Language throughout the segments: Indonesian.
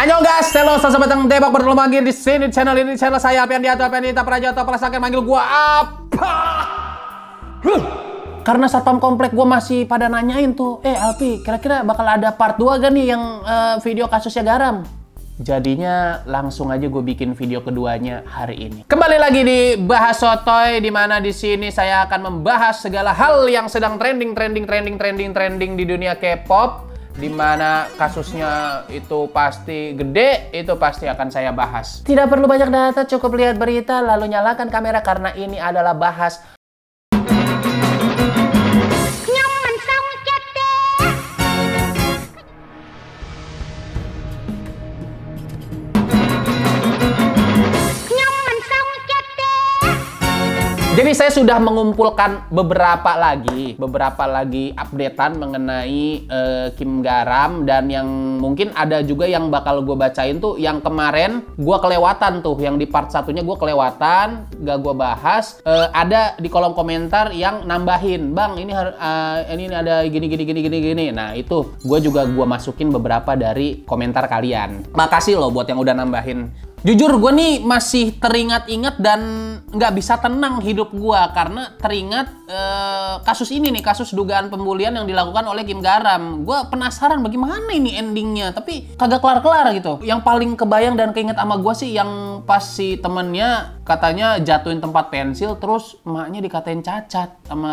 Ayo guys, halo sobat yang tebak bertemu lagi di sini channel ini, channel saya Apiandiato Prajoto Prasakan, manggil gua apa? Karena satpam komplek gua masih pada nanyain tuh, Alpi, kira-kira bakal ada part 2 gak nih yang video kasusnya Garam? Jadinya langsung aja gue bikin video keduanya hari ini. Kembali lagi di Bahas Sotoy, di mana di sini saya akan membahas segala hal yang sedang trending di dunia K-pop, di mana kasusnya itu pasti gede, itu pasti akan saya bahas. Tidak perlu banyak data, cukup lihat berita lalu nyalakan kamera karena ini adalah bahas. Jadi saya sudah mengumpulkan beberapa lagi updatean mengenai Kim Garam, dan yang mungkin ada juga yang bakal gue bacain tuh yang kemarin gue kelewatan tuh, yang di part satunya gue kelewatan, gak gue bahas. Ada di kolom komentar yang nambahin, bang ini ada gini. Nah itu gue masukin beberapa dari komentar kalian. Makasih loh buat yang udah nambahin. Jujur gue nih masih teringat-ingat dan nggak bisa tenang hidup gue karena teringat kasus ini nih, kasus dugaan pembulian yang dilakukan oleh Kim Garam. Gue penasaran bagaimana ini endingnya, tapi kagak kelar-kelar gitu. Yang paling kebayang dan keinget sama gue sih yang pas si temennya katanya jatuhin tempat pensil, terus emaknya dikatain cacat sama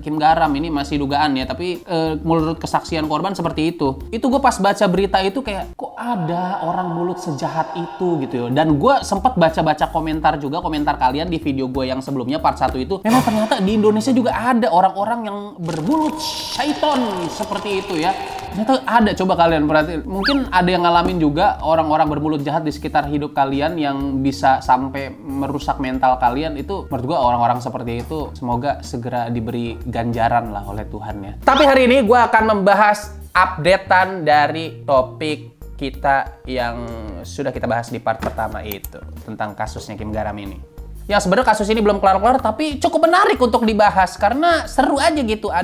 Kim Garam. Ini masih dugaan ya, tapi menurut kesaksian korban seperti itu. Itu gue pas baca berita itu kayak, kok ada orang mulut sejahat itu gitu ya. Dan gue sempat baca-baca komentar juga, komentar kalian di video gue yang sebelumnya part 1 itu. Memang ternyata di Indonesia juga ada orang-orang yang bermulut syaiton seperti itu ya. Ternyata ada, coba kalian perhatiin. Mungkin ada yang ngalamin juga orang-orang bermulut jahat di sekitar hidup kalian yang bisa sampai merusak mental kalian. Itu menurut gue orang-orang seperti itu semoga segera diberi ganjaran lah oleh Tuhan ya. Tapi hari ini gue akan membahas updatean dari topik kita yang sudah kita bahas di part pertama itu, tentang kasusnya Kim Garam ini. Yang sebenarnya kasus ini belum kelar-kelar, tapi cukup menarik untuk dibahas karena seru aja gitu.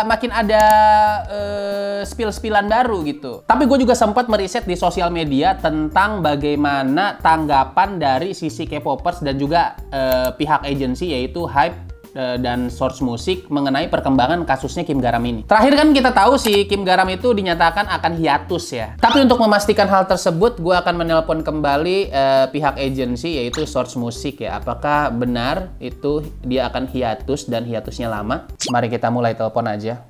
Makin ada spill-spillan baru gitu. Tapi gue juga sempat meriset di sosial media tentang bagaimana tanggapan dari sisi K-popers dan juga pihak agensi yaitu Hype dan Source Music mengenai perkembangan kasusnya Kim Garam ini. Terakhir kan kita tahu si Kim Garam itu dinyatakan akan hiatus ya. Tapi untuk memastikan hal tersebut, gue akan menelpon kembali pihak agensi yaitu Source Music ya. Apakah benar itu dia akan hiatus dan hiatusnya lama? Mari kita mulai telepon aja.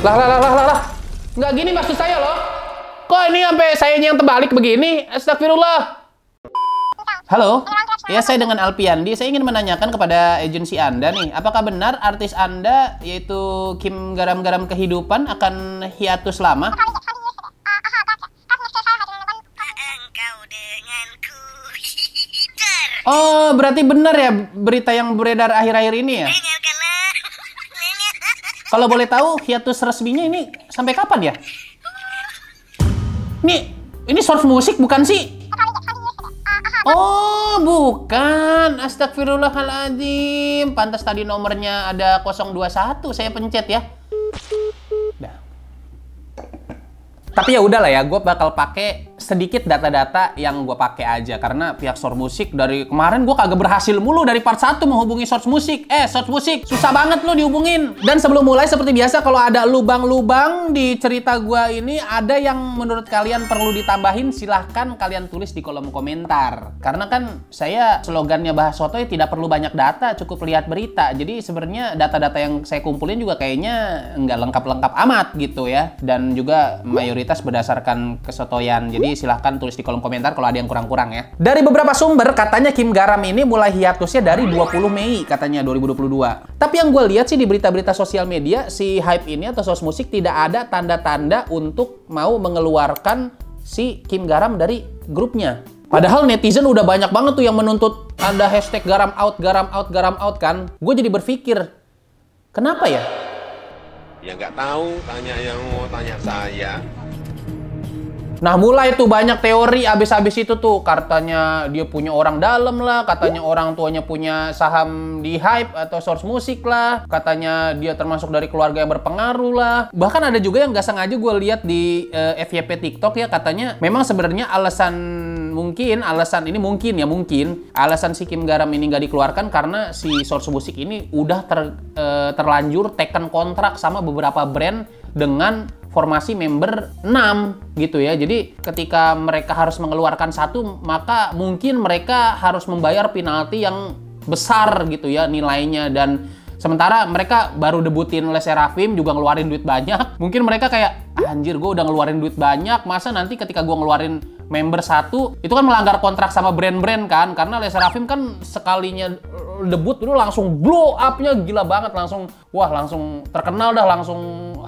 Lah. Nggak gini maksud saya loh. Kok ini sampai sayanya yang terbalik begini? Astagfirullah. Halo, ya saya dengan Alpiandi. Saya ingin menanyakan kepada agensi Anda nih, apakah benar artis Anda yaitu Kim Garam Kehidupan akan hiatus lama? Oh, berarti benar ya berita yang beredar akhir-akhir ini ya? Kalau boleh tahu hiatus resminya ini sampai kapan ya? Ini Source Music bukan sih? Oh, bukan. Astagfirullahaladzim. Pantas tadi nomornya ada 021. Saya pencet ya. Dah. Tapi ya udahlah ya, gue bakal pakai sedikit data-data yang gue pakai aja karena pihak Source Music dari kemarin gue kagak berhasil mulu dari part 1 menghubungi Source Music. Source Music susah banget lo dihubungin. Dan sebelum mulai seperti biasa, kalau ada lubang-lubang di cerita gue ini, ada yang menurut kalian perlu ditambahin, silahkan kalian tulis di kolom komentar. Karena kan saya slogannya Bahas Sotoy tidak perlu banyak data, cukup lihat berita. Jadi sebenarnya data-data yang saya kumpulin juga kayaknya nggak lengkap-lengkap amat gitu ya. Dan juga mayoritas berdasarkan kesotoyan. Jadi silahkan tulis di kolom komentar kalau ada yang kurang-kurang ya. Dari beberapa sumber katanya Kim Garam ini mulai hiatusnya dari 20 Mei katanya 2022. Tapi yang gue lihat sih di berita-berita sosial media, si Hype ini atau Source Music tidak ada tanda-tanda untuk mau mengeluarkan si Kim Garam dari grupnya. Padahal netizen udah banyak banget tuh yang menuntut ada hashtag Garam out kan. Gue jadi berpikir, kenapa ya? Ya nggak tahu, tanya yang mau tanya saya. Nah, mulai tuh banyak teori abis-abis itu tuh. Katanya dia punya orang dalam lah, katanya orang tuanya punya saham di Hype atau Source Music lah, katanya dia termasuk dari keluarga yang berpengaruh lah. Bahkan ada juga yang nggak sengaja gue lihat di FYP TikTok ya, katanya memang sebenarnya alasan si Kim Garam ini nggak dikeluarkan karena si Source Music ini udah terlanjur teken kontrak sama beberapa brand dengan formasi member 6 gitu ya. Jadi ketika mereka harus mengeluarkan satu, maka mungkin mereka harus membayar penalti yang besar gitu ya nilainya. Dan sementara mereka baru debutin Les Seraphim juga ngeluarin duit banyak. Mungkin mereka kayak, anjir gue udah ngeluarin duit banyak, masa nanti ketika gue ngeluarin member satu, itu kan melanggar kontrak sama brand-brand kan. Karena Les Seraphim kan sekalinya debut dulu langsung blow up-nya gila banget, langsung terkenal dah, langsung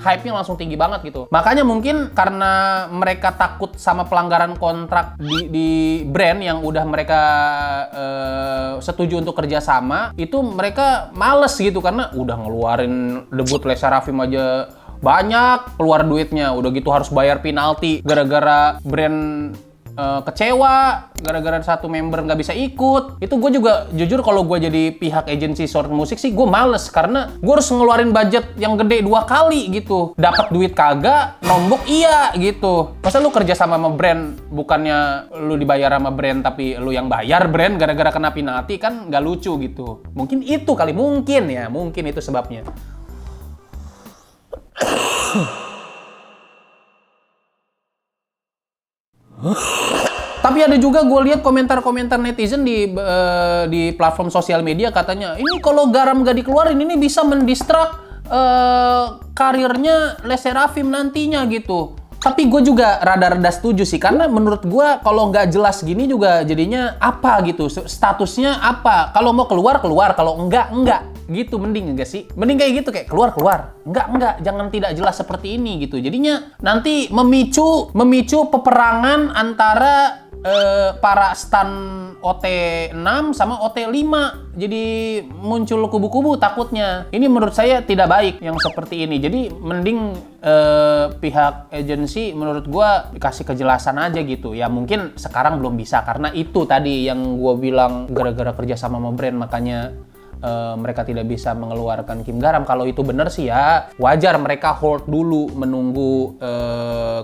hype-nya langsung tinggi banget gitu. Makanya mungkin karena mereka takut sama pelanggaran kontrak di brand yang udah mereka setuju untuk kerjasama, itu mereka males gitu karena udah ngeluarin debut Les Seraphim aja banyak keluar duitnya, udah gitu harus bayar penalti gara-gara brand kecewa, gara-gara satu member nggak bisa ikut. Itu gue juga jujur kalau gue jadi pihak agensi Source Music sih gue males, karena gue harus ngeluarin budget yang gede 2 kali gitu. Dapat duit kagak, nombok iya gitu. Masa lu kerja sama brand, bukannya lu dibayar sama brand tapi lu yang bayar brand gara-gara kena penalti, kan nggak lucu gitu. Mungkin itu kali, mungkin itu sebabnya. Tapi ada juga gue lihat komentar-komentar netizen di platform sosial media, katanya ini kalau Garam gak dikeluarin ini bisa mendistrak karirnya Les Seraphim nantinya gitu. Tapi gue juga rada-rada setuju sih, karena menurut gue kalau nggak jelas gini juga jadinya apa gitu, statusnya apa. Kalau mau keluar, kalau enggak gitu. Mending enggak sih? Mending kayak gitu, kayak keluar. Enggak, jangan tidak jelas seperti ini gitu. Jadinya nanti memicu peperangan antara para stan OT6 sama OT5. Jadi muncul kubu-kubu takutnya. Ini menurut saya tidak baik yang seperti ini. Jadi mending pihak agensi menurut gua dikasih kejelasan aja gitu. Ya mungkin sekarang belum bisa karena itu tadi yang gua bilang, gara-gara kerja sama brand makanya mereka tidak bisa mengeluarkan Kim Garam. Kalau itu benar sih ya wajar mereka hold dulu, menunggu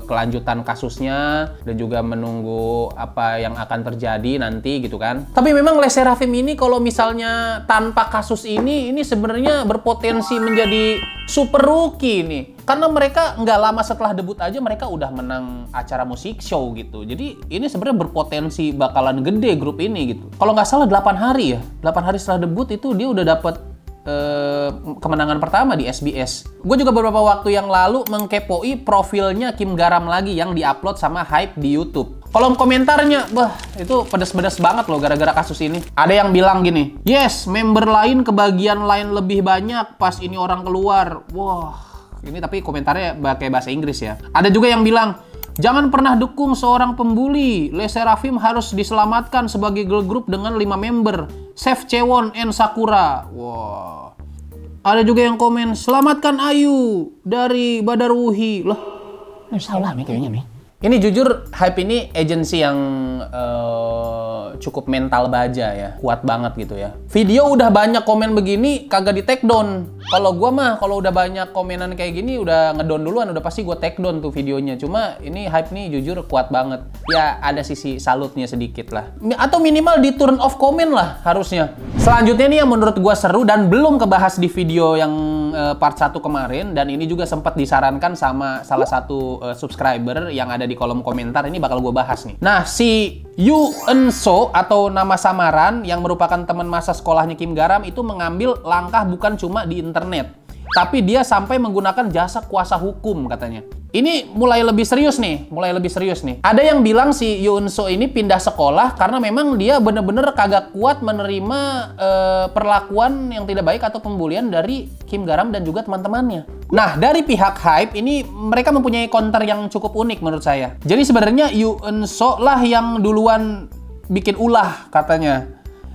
kelanjutan kasusnya dan juga menunggu apa yang akan terjadi nanti gitu kan. Tapi memang Les Seraphim ini kalau misalnya tanpa kasus ini sebenarnya berpotensi menjadi super rookie nih. Karena mereka nggak lama setelah debut aja mereka udah menang acara musik show gitu. Jadi ini sebenarnya berpotensi bakalan gede grup ini gitu. Kalau nggak salah 8 hari ya. 8 hari setelah debut itu dia udah dapet kemenangan pertama di SBS. Gue juga beberapa waktu yang lalu mengkepoi profilnya Kim Garam lagi yang diupload sama Hype di YouTube. Kolom komentarnya, itu pedes-pedes banget loh gara-gara kasus ini. Ada yang bilang gini, yes, member lain kebagian lain lebih banyak pas ini orang keluar. Wah, ini tapi komentarnya pakai bahasa Inggris ya. Ada juga yang bilang, jangan pernah dukung seorang pembuli. Les Seraphim harus diselamatkan sebagai girl group dengan 5 member. Save Chaewon and Sakura. Wah. Ada juga yang komen, selamatkan Ayu dari Badarwuhi. Loh, ini salah nih kayaknya nih. Ini jujur Hype ini agensi yang cukup mental baja ya, kuat banget gitu ya. Video udah banyak komen begini kagak di take down. Kalau gua mah kalau udah banyak komenan kayak gini udah ngedown duluan, udah pasti gua take down tuh videonya. Cuma ini Hype nih jujur kuat banget. Ya ada sisi salutnya sedikit lah. Atau minimal di turn off komen lah harusnya. Selanjutnya nih yang menurut gua seru dan belum kebahas di video yang part 1 kemarin, dan ini juga sempat disarankan sama salah satu subscriber yang ada di kolom komentar, ini bakal gue bahas nih. Nah, si Yoo Eun-so atau nama samaran yang merupakan teman masa sekolahnya Kim Garam itu mengambil langkah bukan cuma di internet, tapi dia sampai menggunakan jasa kuasa hukum katanya. Ini mulai lebih serius nih. Ada yang bilang si Yoo Eun-so ini pindah sekolah karena memang dia bener-bener kagak kuat menerima perlakuan yang tidak baik atau pembulian dari Kim Garam dan juga teman-temannya. Nah, dari pihak Hype ini mereka mempunyai counter yang cukup unik menurut saya. Jadi sebenarnya Yoo Eun-so lah yang duluan bikin ulah katanya.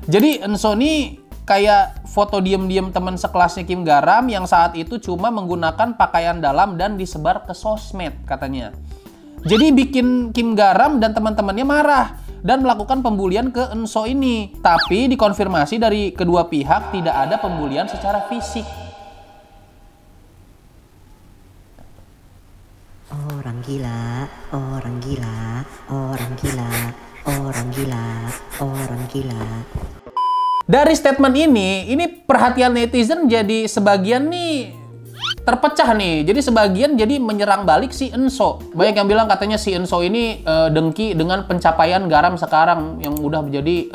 Jadi Eun-so ini kayak foto diem-diem teman sekelasnya Kim Garam yang saat itu cuma menggunakan pakaian dalam dan disebar ke sosmed katanya. Jadi bikin Kim Garam dan teman-temannya marah dan melakukan pembulian ke Enso ini. Tapi dikonfirmasi dari kedua pihak tidak ada pembulian secara fisik. Orang gila, orang gila, orang gila, orang gila, orang gila. Dari statement ini perhatian netizen jadi sebagian nih terpecah nih. Jadi sebagian jadi menyerang balik si Enso. Banyak yang bilang katanya si Enso ini dengki dengan pencapaian Garam sekarang yang udah menjadi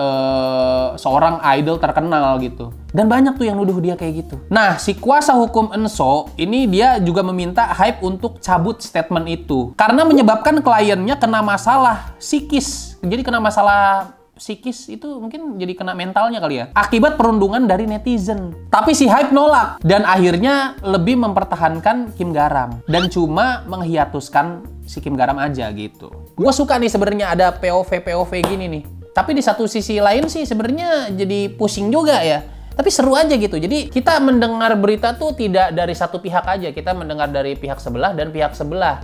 seorang idol terkenal gitu. Dan banyak tuh yang nuduh dia kayak gitu. Nah, si kuasa hukum Enso ini dia juga meminta Hype untuk cabut statement itu. Karena menyebabkan kliennya kena masalah psikis. Jadi kena masalah psikis itu mungkin jadi kena mentalnya kali ya. Akibat perundungan dari netizen. Tapi si Hype nolak. Dan akhirnya lebih mempertahankan Kim Garam. Dan cuma menghiatuskan si Kim Garam aja gitu. Gue suka nih sebenarnya ada POV gini nih. Tapi di satu sisi lain sih sebenarnya jadi pusing juga ya. Tapi seru aja gitu. Jadi kita mendengar berita tuh tidak dari satu pihak aja. Kita mendengar dari pihak sebelah dan pihak sebelah.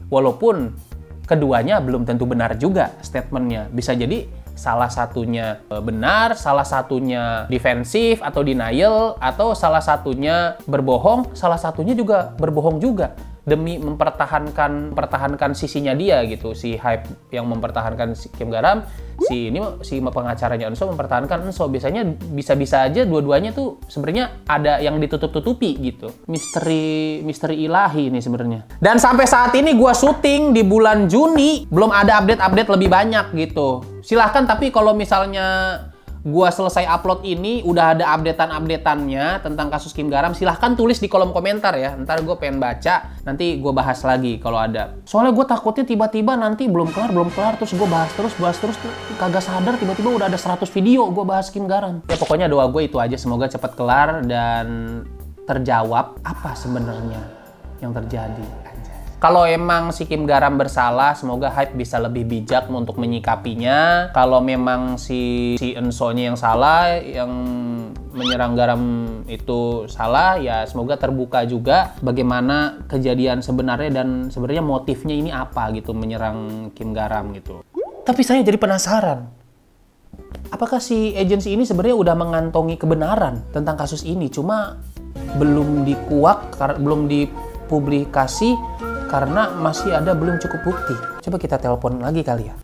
Walaupun keduanya belum tentu benar juga statementnya. Bisa jadi salah satunya benar, salah satunya defensif atau denial, atau salah satunya berbohong, salah satunya juga berbohong juga demi mempertahankan sisinya dia gitu. Si Hype yang mempertahankan si Kim Garam, si pengacaranya Enso mempertahankan Enso. Biasanya bisa-bisa aja dua-duanya tuh sebenarnya ada yang ditutup-tutupi gitu. Misteri ilahi ini sebenarnya. Dan sampai saat ini gua syuting di bulan Juni belum ada update lebih banyak gitu. Silahkan, tapi kalau misalnya gua selesai upload ini udah ada updateannya tentang kasus Kim Garam, silahkan tulis di kolom komentar ya. Ntar gue pengen baca, nanti gue bahas lagi kalau ada. Soalnya gue takutnya tiba-tiba nanti belum kelar, terus gue bahas terus, kagak sadar tiba-tiba udah ada 100 video gue bahas Kim Garam. Ya pokoknya doa gue itu aja, semoga cepat kelar dan terjawab apa sebenarnya yang terjadi. Kalau emang si Kim Garam bersalah, semoga Hype bisa lebih bijak untuk menyikapinya. Kalau memang si Enso-nya yang salah, yang menyerang Garam itu salah, ya semoga terbuka juga bagaimana kejadian sebenarnya dan sebenarnya motifnya ini apa gitu menyerang Kim Garam gitu. Tapi saya jadi penasaran. Apakah si agensi ini sebenarnya udah mengantongi kebenaran tentang kasus ini, cuma belum dikuak, belum dipublikasi karena masih ada belum cukup bukti. Coba kita telepon lagi kali ya.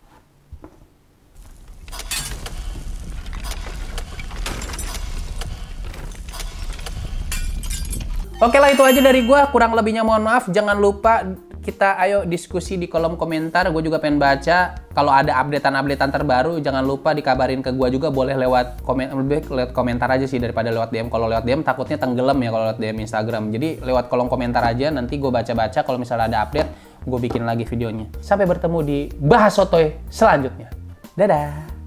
Oke lah, itu aja dari gua. Kurang lebihnya mohon maaf. Jangan lupa kita ayo diskusi di kolom komentar. Gue juga pengen baca. Kalau ada updatean terbaru, jangan lupa dikabarin ke gue juga. Boleh lewat lewat komentar aja sih daripada lewat DM. Kalau lewat DM takutnya tenggelam ya kalau lewat DM Instagram. Jadi lewat kolom komentar aja. Nanti gue baca-baca. Kalau misalnya ada update, gue bikin lagi videonya. Sampai bertemu di Bahas Sotoy selanjutnya. Dadah!